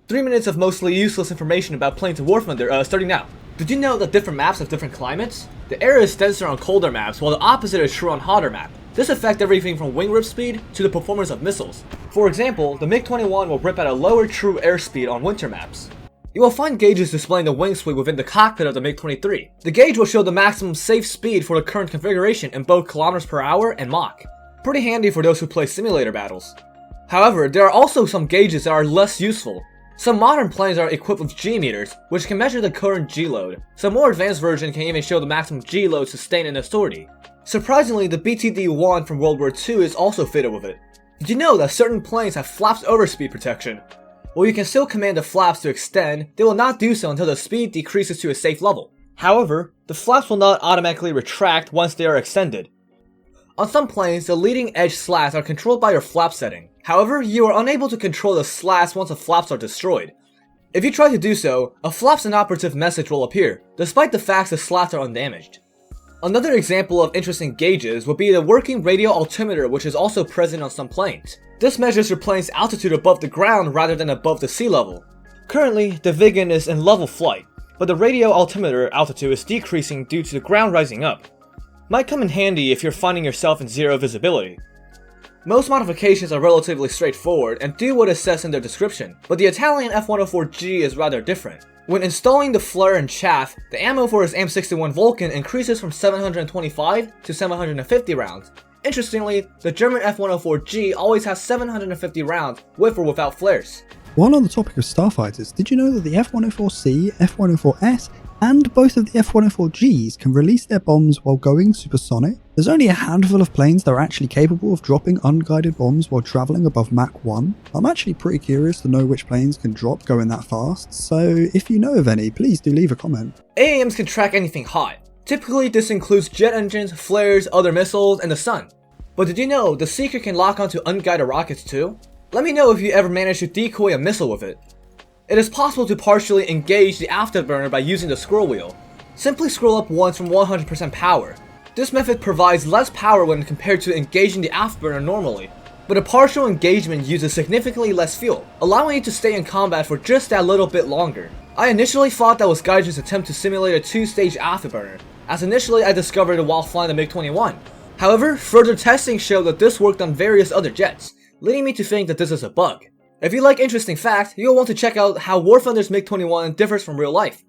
3 minutes of mostly useless information about planes of War Thunder, starting now. Did you know that different maps have different climates? The air is denser on colder maps, while the opposite is true on hotter maps. This affects everything from wing rip speed to the performance of missiles. For example, the MiG-21 will rip at a lower true airspeed on winter maps. You will find gauges displaying the wing sweep within the cockpit of the MiG-23. The gauge will show the maximum safe speed for the current configuration in both kilometers per hour and Mach. Pretty handy for those who play simulator battles. However, there are also some gauges that are less useful. Some modern planes are equipped with G meters, which can measure the current G load. Some more advanced version can even show the maximum G load sustained in a sortie. Surprisingly, the BTD-1 from World War II is also fitted with it. Did you know that certain planes have flaps over speed protection? While you can still command the flaps to extend, they will not do so until the speed decreases to a safe level. However, the flaps will not automatically retract once they are extended. On some planes, the leading edge slats are controlled by your flap setting. However, you are unable to control the slats once the flaps are destroyed. If you try to do so, a flaps inoperative message will appear, despite the fact the slats are undamaged. Another example of interesting gauges would be the working radial altimeter, which is also present on some planes. This measures your plane's altitude above the ground rather than above the sea level. Currently, the Viggen is in level flight, but the radial altimeter altitude is decreasing due to the ground rising up. Might come in handy if you're finding yourself in zero visibility. Most modifications are relatively straightforward and do what is said in their description, but the Italian F-104G is rather different. When installing the flare and chaff, the ammo for his AM61 Vulcan increases from 725 to 750 rounds. Interestingly, the German F-104G always has 750 rounds with or without flares. While on the topic of starfighters, did you know that the F-104C, F-104S, and both of the F-104Gs can release their bombs while going supersonic? There's only a handful of planes that are actually capable of dropping unguided bombs while travelling above Mach 1. I'm actually pretty curious to know which planes can drop going that fast, so if you know of any, please do leave a comment. AAMs can track anything hot. Typically this includes jet engines, flares, other missiles, and the sun. But did you know the Seeker can lock onto unguided rockets too? Let me know if you ever managed to decoy a missile with it. It is possible to partially engage the afterburner by using the scroll wheel. Simply scroll up once from 100% power. This method provides less power when compared to engaging the afterburner normally, but a partial engagement uses significantly less fuel, allowing you to stay in combat for just that little bit longer. I initially thought that was Gaijin's attempt to simulate a two-stage afterburner, as initially I discovered it while flying the MiG-21. However, further testing showed that this worked on various other jets, leading me to think that this is a bug. If you like interesting facts, you'll want to check out how War Thunder's MiG-21 differs from real life.